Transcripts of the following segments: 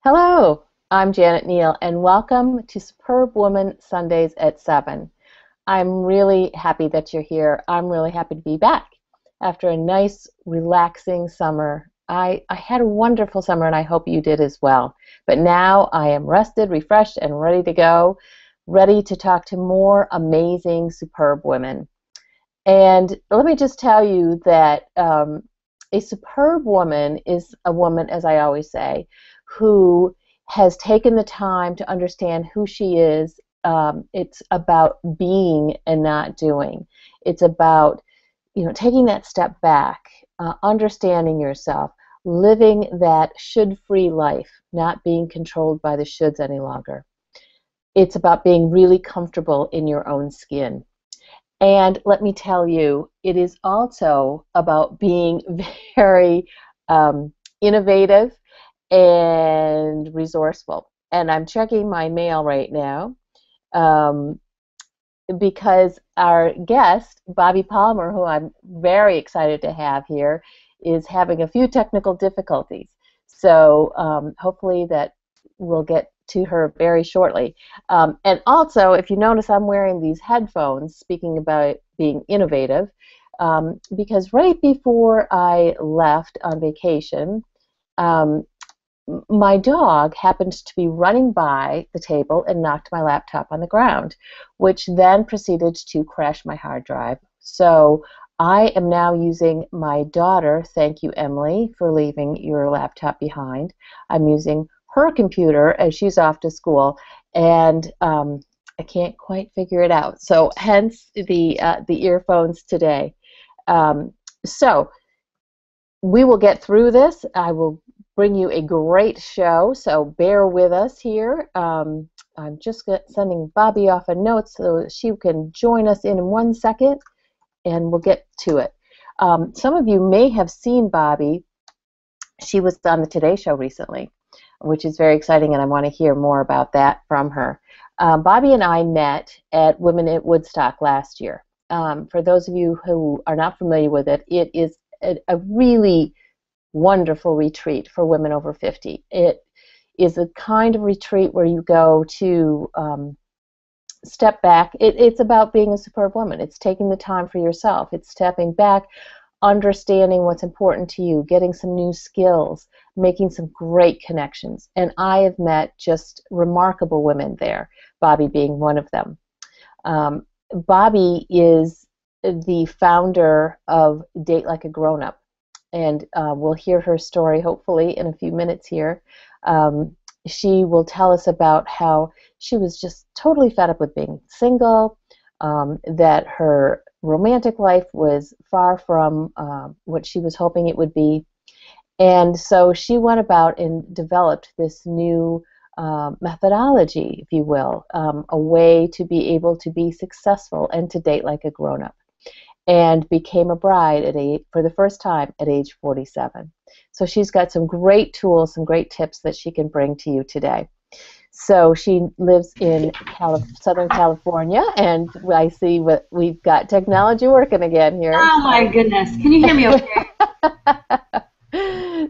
Hello, I'm Janet Neal, and welcome to Superbwoman Sundays at 7. I'm really happy that you're here. I'm really happy to be back after a nice, relaxing summer. I had a wonderful summer, and I hope you did as well. But now I am rested, refreshed, and ready to go, ready to talk to more amazing, superb women. And let me just tell you that a superb woman is a woman, as I always say, who has taken the time to understand who she is. It's about being and not doing. It's about, taking that step back, understanding yourself, living that should-free life, not being controlled by the shoulds any longer. It's about being really comfortable in your own skin. And let me tell you, it is also about being very innovative and resourceful. And I'm checking my mail right now because our guest, Bobbi Palmer, who I'm very excited to have here, is having a few technical difficulties. So hopefully that we'll get to her very shortly. And also, if you notice, I'm wearing these headphones, speaking about being innovative, because right before I left on vacation, my dog happened to be running by the table and knocked my laptop on the ground, which then proceeded to crash my hard drive. So I am now using my daughter, thank you, Emily, for leaving your laptop behind. I'm using her computer as she's off to school, and I can't quite figure it out. So hence the earphones today. So we will get through this. I will bring you a great show, so bear with us here. I'm just sending Bobbi off a note so she can join us in 1 second, and we'll get to it. Some of you may have seen Bobbi. She was on the Today Show recently, which is very exciting, and I want to hear more about that from her. Bobbi and I met at Women at Woodstock last year. For those of you who are not familiar with it, it is a really wonderful retreat for women over 50. It is a kind of retreat where you go to step back. It's about being a superb woman. It's taking the time for yourself. It's stepping back, understanding what's important to you, getting some new skills, making some great connections. And I have met just remarkable women there, Bobbi being one of them. Bobbi is the founder of Date Like a Grownup, and we'll hear her story hopefully in a few minutes here. She will tell us about how she was just totally fed up with being single, that her romantic life was far from what she was hoping it would be. And so she went about and developed this new methodology, if you will, a way to be able to be successful and to date like a grown-up, and became a bride for the first time at age 47. So she's got some great tools, some great tips that she can bring to you today. So she lives in Southern California, and I see we've got technology working again here. Oh my goodness. Can you hear me okay?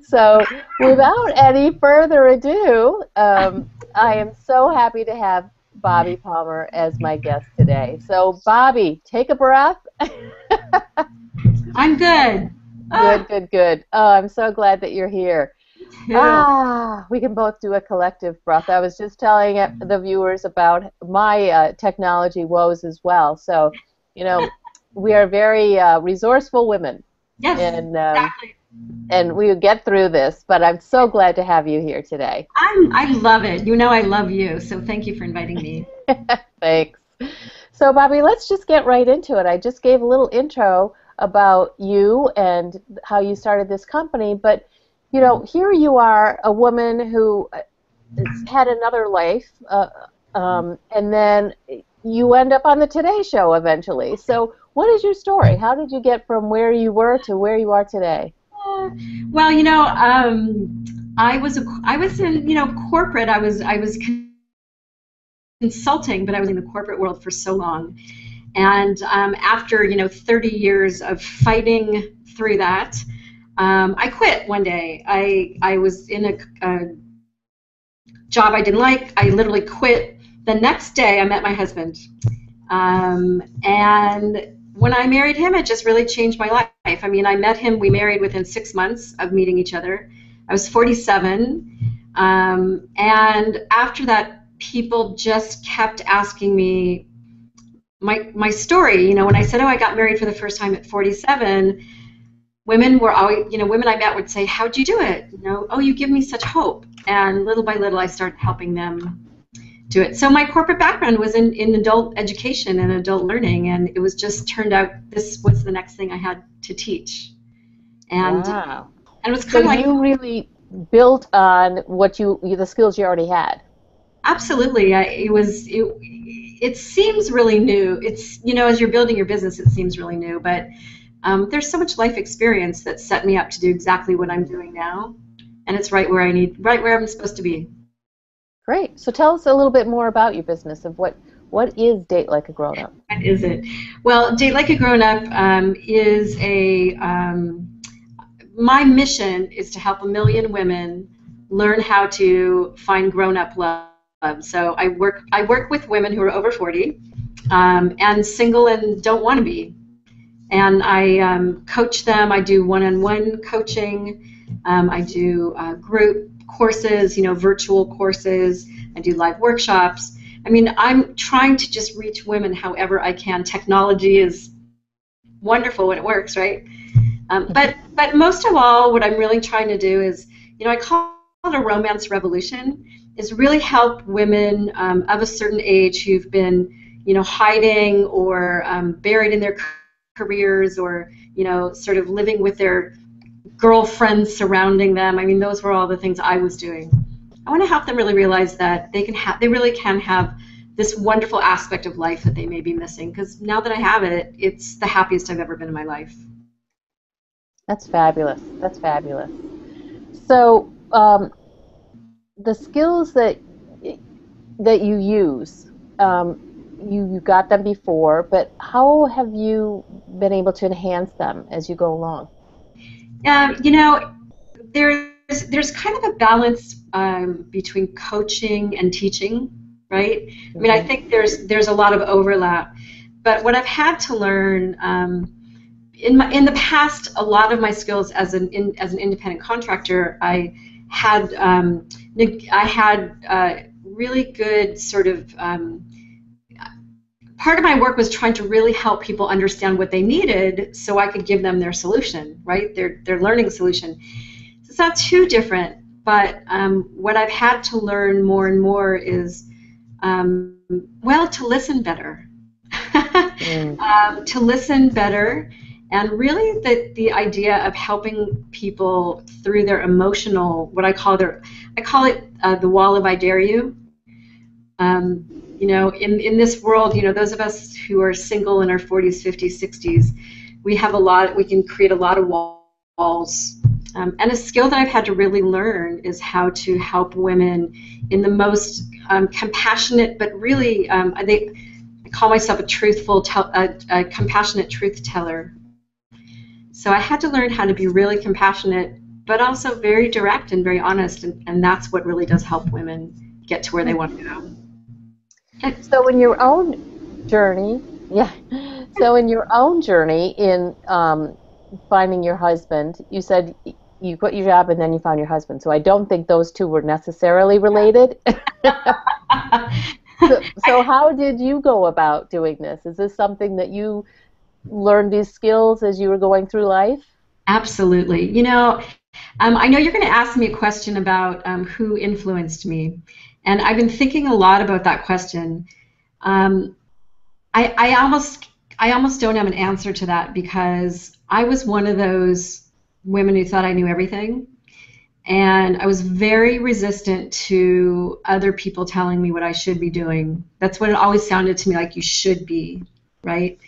So without any further ado, I am so happy to have Bobbi Palmer as my guest today. So Bobbi, take a breath. I'm good. Good. Oh, I'm so glad that you're here. We can both do a collective breath. I was just telling the viewers about my technology woes as well. So, we are very resourceful women. Yes, and, exactly. And we will get through this, but I'm so glad to have you here today. I love it. You know I love you, so thank you for inviting me. Thanks. So, Bobbi, let's just get right into it. I just gave a little intro about you and how you started this company, but here you are, a woman who had another life, and then you end up on the Today Show eventually. So what is your story? How did you get from where you were to where you are today? Well, I was in corporate. I was consulting, but I was in the corporate world for so long. And after 30 years of fighting through that, I quit one day. I was in a job I didn't like. I literally quit. The next day, I met my husband. And when I married him, it just really changed my life. I mean, I met him, we married within 6 months of meeting each other. I was 47. And after that, people just kept asking me my story. You know, when I said, oh, I got married for the first time at 47, women were always, you know, women I met would say, how'd you do it? You know, oh, you give me such hope. And little by little, I started helping them do it. So my corporate background was in adult education and adult learning, and it was just turned out this was the next thing I had to teach. And, wow. And it was kind of like, you really built on what the skills you already had. Absolutely. It seems really new. It's, you know, as you're building your business, it seems really new, but there's so much life experience that set me up to do exactly what I'm doing now, and it's right where I'm supposed to be. Great. So tell us a little bit more about your business, of what is Date Like a Grown-Up? What is it? Well, Date Like a Grown-Up is my mission is to help 1 million women learn how to find grown-up love. So I work with women who are over 40 and single and don't want to be. And I coach them. I do one-on-one coaching. I do group courses, you know, virtual courses. I do live workshops. I mean, I'm trying to just reach women however I can. Technology is wonderful when it works, right? But most of all, what I'm really trying to do is, you know, I call it a romance revolution, is really help women of a certain age who've been, you know, hiding or buried in their careers, or, you know, sort of living with their girlfriends surrounding them. I mean, those were all the things I was doing. I want to help them really realize that they really can have this wonderful aspect of life that they may be missing, because now that I have it, it's the happiest I've ever been in my life. That's fabulous. That's fabulous. So the skills that you use, you got them before, but how have you been able to enhance them as you go along? You know, there's kind of a balance between coaching and teaching, right? I mean, I think there's a lot of overlap, but what I've had to learn in the past, a lot of my skills as an independent contractor, I had really good sort of part of my work was trying to really help people understand what they needed so I could give them their solution, right? Their learning solution. So it's not too different, but what I've had to learn more and more is, well, to listen better. To listen better, and really the idea of helping people through their emotional, what I call it the wall of I dare you. You know, in this world, you know, those of us who are single in our 40s, 50s, 60s, we can create a lot of walls. And a skill that I've had to really learn is how to help women in the most compassionate, but really, I call myself a compassionate truth teller. So I had to learn how to be really compassionate, but also very direct and very honest, and that's what really does help women get to where they want to go. So in your own journey, in finding your husband, you said you quit your job and then you found your husband. So I don't think those two were necessarily related. So how did you go about doing this? Is this something that you learned these skills as you were going through life? Absolutely. You know, I know you're going to ask me a question about who influenced me, and I've been thinking a lot about that question. I almost don't have an answer to that, because I was one of those women who thought I knew everything, and I was very resistant to other people telling me what I should be doing. That's what it always sounded to me like, you should be, right?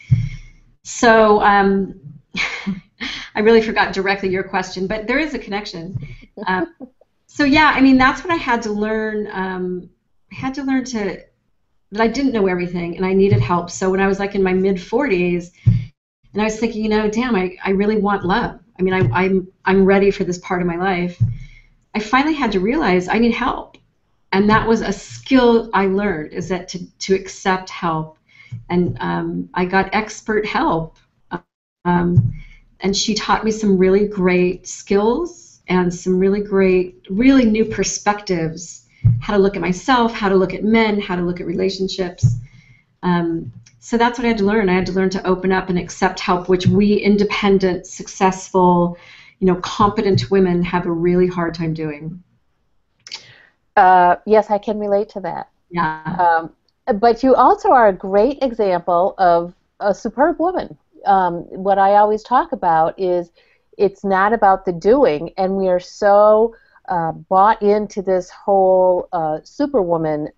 So I really forgot directly your question, but there is a connection. So yeah, I mean, that's what I had to learn. I had to learn that I didn't know everything and I needed help. So when I was like in my mid-40s, and I was thinking, you know, damn, I really want love. I mean, I'm ready for this part of my life. I finally had to realize I need help. And that was a skill I learned, is that to accept help. And I got expert help. Um, and she taught me some really great skills and some really great, really new perspectives, how to look at myself, how to look at men, how to look at relationships. So that's what I had to learn. I had to learn to open up and accept help, which we independent, successful, competent women have a really hard time doing. Yes, I can relate to that. Yeah. But you also are a great example of a superb woman. What I always talk about is it's not about the doing, and we are so bought into this whole superwoman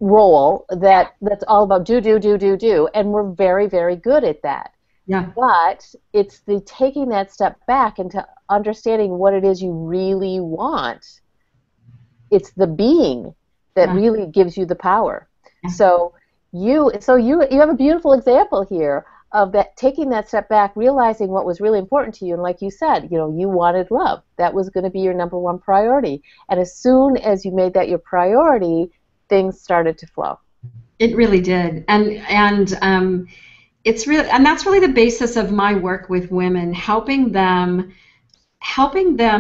role that's all about do, and we're very, very good at that. Yeah. But it's the taking that step back into understanding what it is you really want. It's the being that really gives you the power. Yeah. So you have a beautiful example here of that, taking that step back, realizing what was really important to you, and like you said, you wanted love. That was going to be your number one priority. And as soon as you made that your priority, things started to flow. It really did. And it's really, and that's really the basis of my work with women, helping them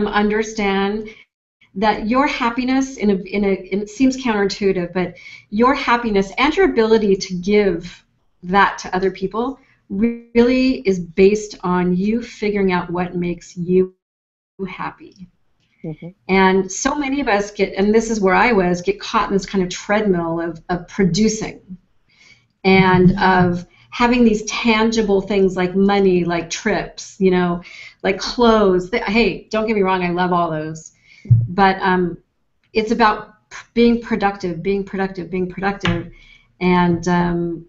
understand that your happiness, it seems counterintuitive, but your happiness and your ability to give that to other people really is based on you figuring out what makes you happy. Mm-hmm. And so many of us and this is where I was, get caught in this kind of treadmill of producing and of having these tangible things like money, like trips, like clothes. Hey, don't get me wrong, I love all those. But it's about being productive. And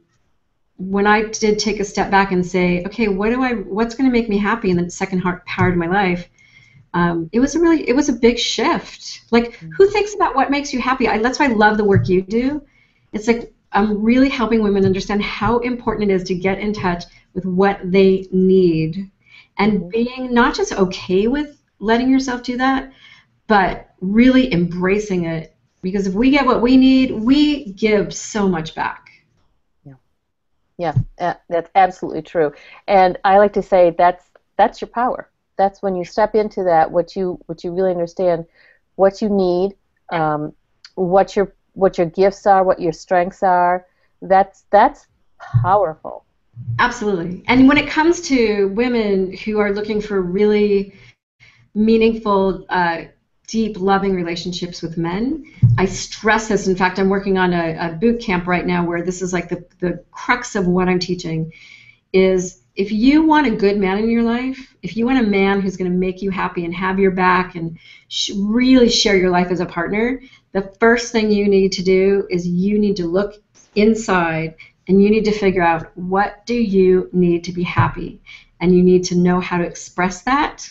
when I did take a step back and say, okay, what's going to make me happy in the second part of my life? It was a big shift. Like, who thinks about what makes you happy? That's why I love the work you do. It's like I'm really helping women understand how important it is to get in touch with what they need, and being not just okay with letting yourself do that, but really embracing it. Because if we get what we need, we give so much back. Yeah, that's absolutely true. And I like to say that's your power. That's when you step into that, what you really understand, what you need, what your gifts are, what your strengths are. That's powerful. Absolutely. And when it comes to women who are looking for really meaningful, deep, loving relationships with men, I stress this. In fact, I'm working on a boot camp right now where this is like the crux of what I'm teaching is, if you want a good man in your life, if you want a man who's going to make you happy and have your back and really share your life as a partner, the first thing you need to do is you need to look inside and you need to figure out, what do you need to be happy? And you need to know how to express that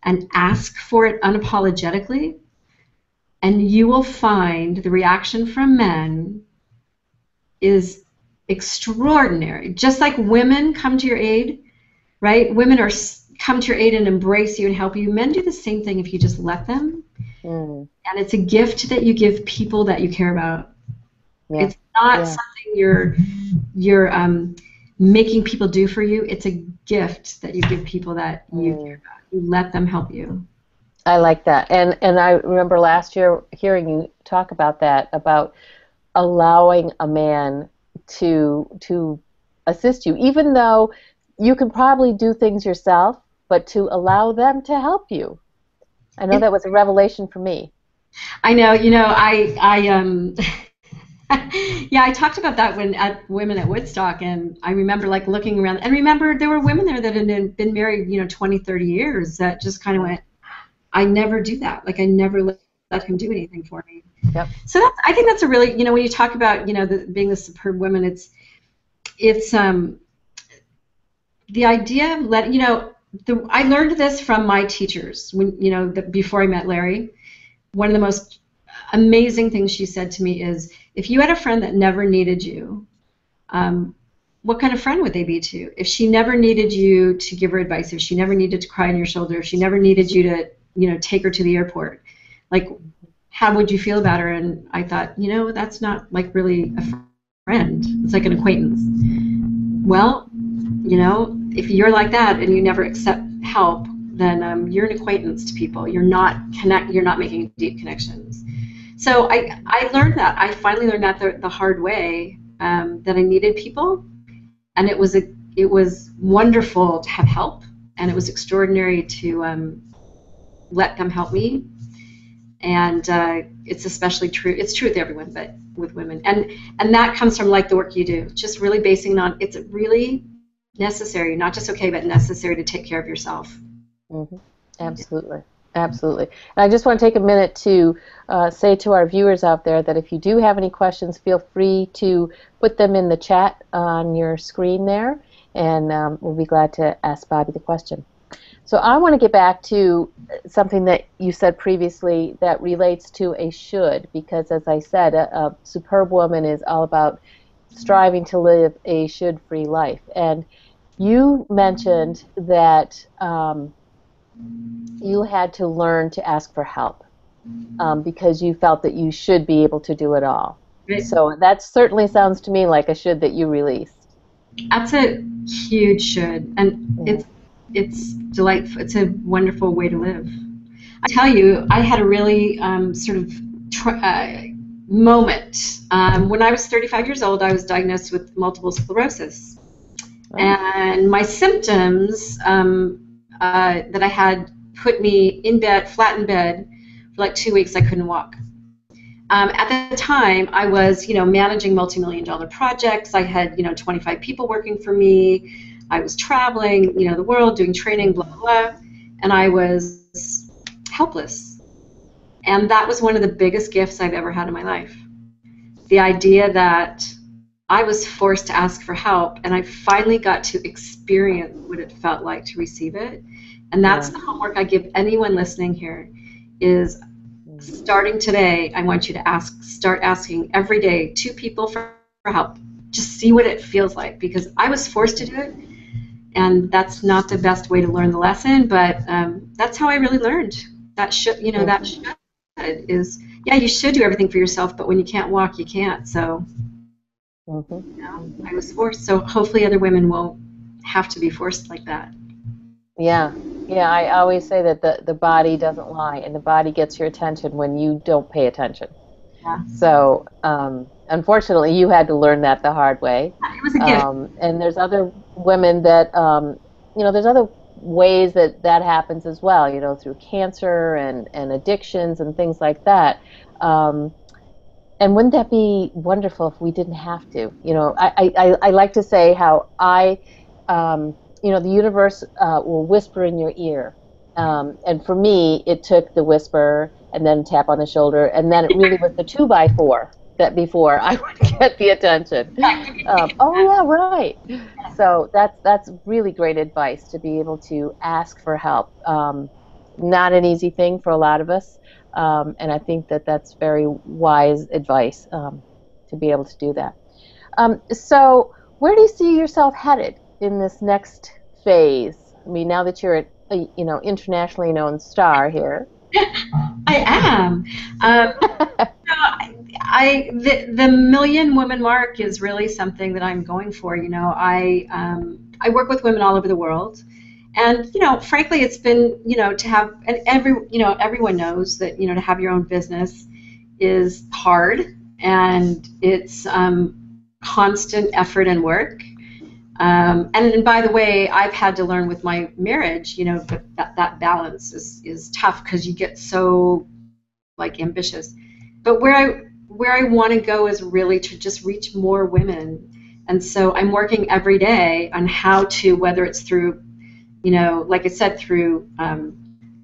and ask for it unapologetically, and you will find the reaction from men is extraordinary. Just like women come to your aid, right? Women come to your aid and embrace you and help you. Men do the same thing if you just let them. And it's a gift that you give people that you care about. Yeah. It's not something you're making people do for you. It's a gift that you give people that you care about. You let them help you. I like that. And I remember last year hearing you talk about that, about allowing a man to assist you, even though you can probably do things yourself, but to allow them to help you. I know that was a revelation for me. I know, I talked about that at Women at Woodstock, and I remember like looking around, and remember there were women there that had been married 20, 30 years that just kind of went, I never do that. Like, I never let him do anything for me. Yep. So I think that's a really, when you talk about, being the superb woman, it's the idea of I learned this from my teachers when, before I met Larry. One of the most amazing things she said to me is, if you had a friend that never needed you, what kind of friend would they be to you? If she never needed you to give her advice, if she never needed to cry on your shoulder, if she never needed you to, take her to the airport, like, how would you feel about her? And I thought, that's not like really a friend. It's like an acquaintance. Well, if you're like that and you never accept help, then you're an acquaintance to people. You're not making deep connections. So I learned that. I finally learned that the hard way, that I needed people, and it was wonderful to have help, and it was extraordinary to let them help me. And it's especially true. It's true with everyone, but with women, and that comes from like the work you do. Just really basing it on, it's really necessary, not just okay, but necessary to take care of yourself. Mm-hmm. Absolutely. Absolutely. And I just want to take a minute to say to our viewers out there that if you do have any questions, feel free to put them in the chat on your screen there, and we'll be glad to ask Bobbi the question. So I want to get back to something that you said previously that relates to a should, because as I said, a Superbwoman is all about striving to live a should-free life. And you mentioned that you had to learn to ask for help because you felt that you should be able to do it all. Right. So that certainly sounds to me like a should that you released. That's a huge should, and it's delightful. It's a wonderful way to live. I tell you, I had a really sort of moment. When I was 35 years old, I was diagnosed with multiple sclerosis. Oh. And my symptoms that I had put me in bed, flat in bed, for like 2 weeks. I couldn't walk. At the time, I was, managing multi-million-dollar projects. I had, 25 people working for me. I was traveling, the world, doing training, blah, blah, and I was helpless. And that was one of the biggest gifts I've ever had in my life. The idea that I was forced to ask for help, and I finally got to experience what it felt like to receive it. And that's the homework I give anyone listening here, is starting today, I want you to start asking every day 2 people for help. Just see what it feels like, because I was forced to do it, and that's not the best way to learn the lesson, but that's how I really learned. That should, that should is, you should do everything for yourself, but when you can't walk, you can't. So, I was forced. So hopefully other women won't have to be forced like that. Yeah. Yeah, I always say that the body doesn't lie, and the body gets your attention when you don't pay attention. Yeah. So, unfortunately, you had to learn that the hard way. It was a gift. And there's other women that, there's other ways that happens as well, through cancer and addictions and things like that. And wouldn't that be wonderful if we didn't have to? I like to say how the universe will whisper in your ear. And for me, it took the whisper and then tap on the shoulder, and then it really was the 2x4 that before I would get the attention. Oh yeah, right. So that's really great advice, to be able to ask for help. Not an easy thing for a lot of us, and I think that that's very wise advice, to be able to do that. So where do you see yourself headed in this next phase? I mean, now that you're a internationally known star here. I am. The million woman mark is really something that I'm going for. I work with women all over the world, and frankly, it's been to have, and everyone knows that to have your own business is hard, and it's constant effort and work. And by the way, I've had to learn with my marriage, that balance is tough, because you get so ambitious. But where I want to go is really to just reach more women. And so I'm working every day on how to, whether it's through, like I said, through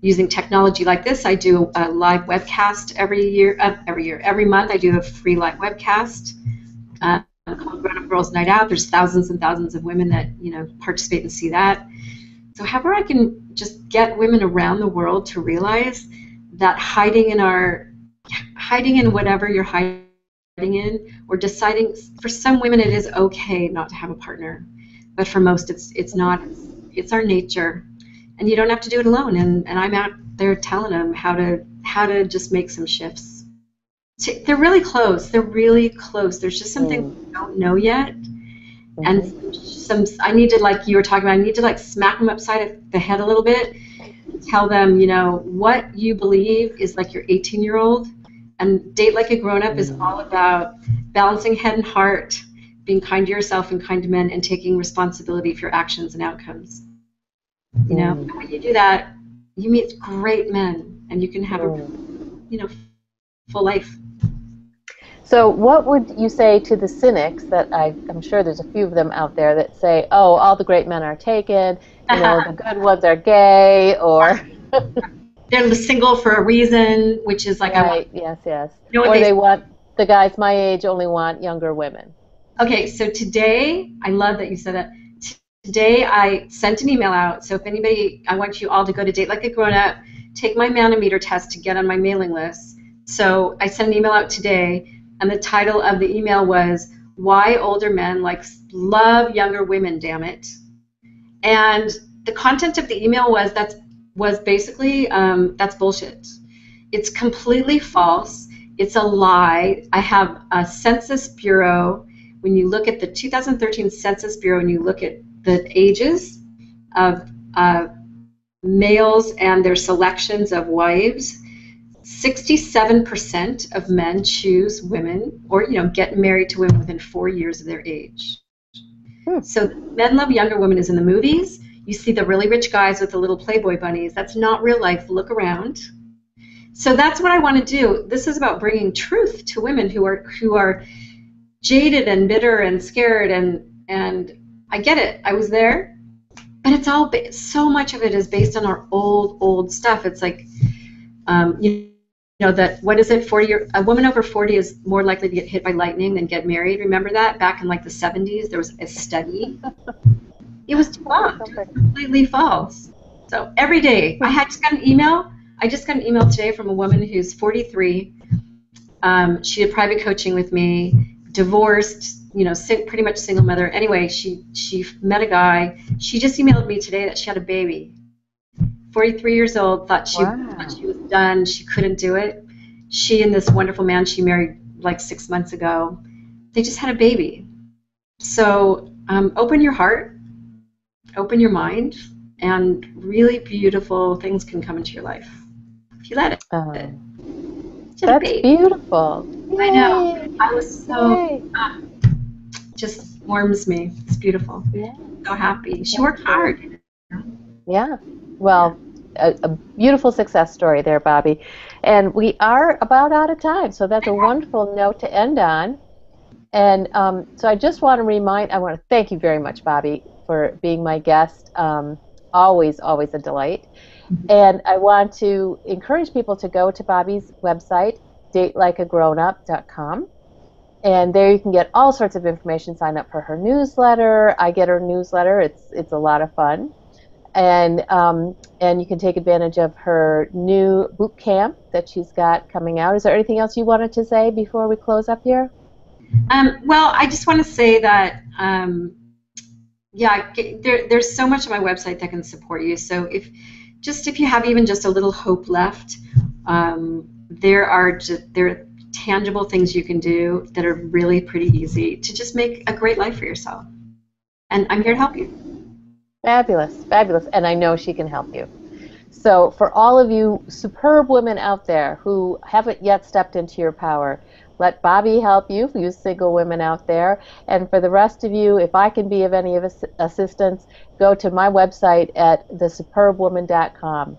using technology like this. I do a live webcast every month. I do a free live webcast. Called Grownup Girls Night Out. There's thousands and thousands of women that participate and see that. So however I can just get women around the world to realize that hiding in whatever you're hiding in, or deciding, for some women it is okay not to have a partner, but for most it's not. It's our nature, and you don't have to do it alone. And I'm out there telling them how to just make some shifts. They're really close. They're really close. There's just something Mm. we don't know yet. Mhm. And I need to, like you were talking about, I need to like smack them upside the head a little bit, tell them, what you believe is like your 18-year-old, and Date Like a Grown-Up is Mm. all about balancing head and heart, being kind to yourself and kind to men, and taking responsibility for your actions and outcomes. Mm. And when you do that, you meet great men, and you can have a, Mm. full life. So, what would you say to the cynics that I'm sure there's a few of them out there that say, "Oh, all the great men are taken. The good ones are gay," or They're single for a reason, which is like, I want, right, yes, yes, you know what or they they want the guys my age only want younger women. Okay, so today, I love that you said that. Today, I sent an email out. So if anybody, I want you all to go to Date Like a Grown Up, take my manometer test to get on my mailing list. So I sent an email out today, and the title of the email was "Why Older Men Love Younger Women, Damn It." And the content of the email was basically that's bullshit. It's completely false. It's a lie. I have a Census Bureau. When you look at the 2013 Census Bureau and you look at the ages of males and their selections of wives, 67% of men choose women or get married to women within 4 years of their age. Hmm. So Men Love Younger Women is in the movies. You see the really rich guys with the little Playboy bunnies. That's not real life. Look around. So that's what I want to do. This is about bringing truth to women who are jaded and bitter and scared, and I get it. I was there, but it's all so much of it is based on our old stuff. It's like that what is it? A woman over 40 is more likely to get hit by lightning than get married. Remember that back in like the 70s, there was a study. It was debunked. It was completely false. So every day, I just got an email. I just got an email today from a woman who's 43. She did private coaching with me, divorced, pretty much single mother. Anyway, she met a guy. She just emailed me today that she had a baby. 43 years old, thought she was done. She couldn't do it. She and this wonderful man she married like 6 months ago, they just had a baby. So open your heart, open your mind, and really beautiful things can come into your life if you let it. That's beautiful. Yay. I know. I was so, Yay. just warms me. It's beautiful. Yeah. So happy. She worked hard. Yeah. Well, a beautiful success story there, Bobbi. And we are about out of time, so that's a wonderful note to end on. And so I just want to thank you very much, Bobbi, for being my guest. Always, always a delight. And I want to encourage people to go to Bobbi's website, datelikeagrownup.com. And there you can get all sorts of information. Sign up for her newsletter. I get her newsletter. It's a lot of fun. And you can take advantage of her new boot camp that she's got coming out. Is there anything else you wanted to say before we close up here? Well, I just want to say that, there's so much on my website that can support you. So if you have even just a little hope left, there are tangible things you can do that are really pretty easy to just make a great life for yourself. And I'm here to help you. Fabulous, fabulous. And I know she can help you. So for all of you superb women out there who haven't yet stepped into your power, let Bobbi help you, you single women out there. And for the rest of you, if I can be of any assistance, go to my website at thesuperbwoman.com.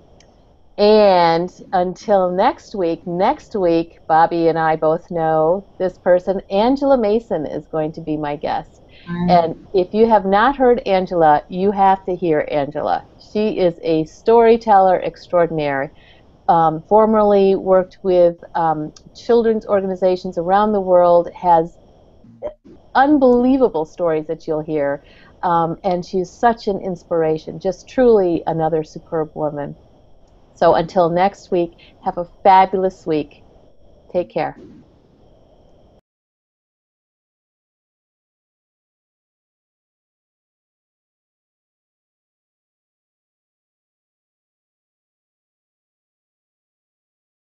And until next week, Bobbi and I both know this person, Angela Mason, is going to be my guest. And if you have not heard Angela, you have to hear Angela. She is a storyteller extraordinaire. Formerly worked with children's organizations around the world, has unbelievable stories that you'll hear, and she's such an inspiration, just truly another superb woman. So until next week, have a fabulous week. Take care.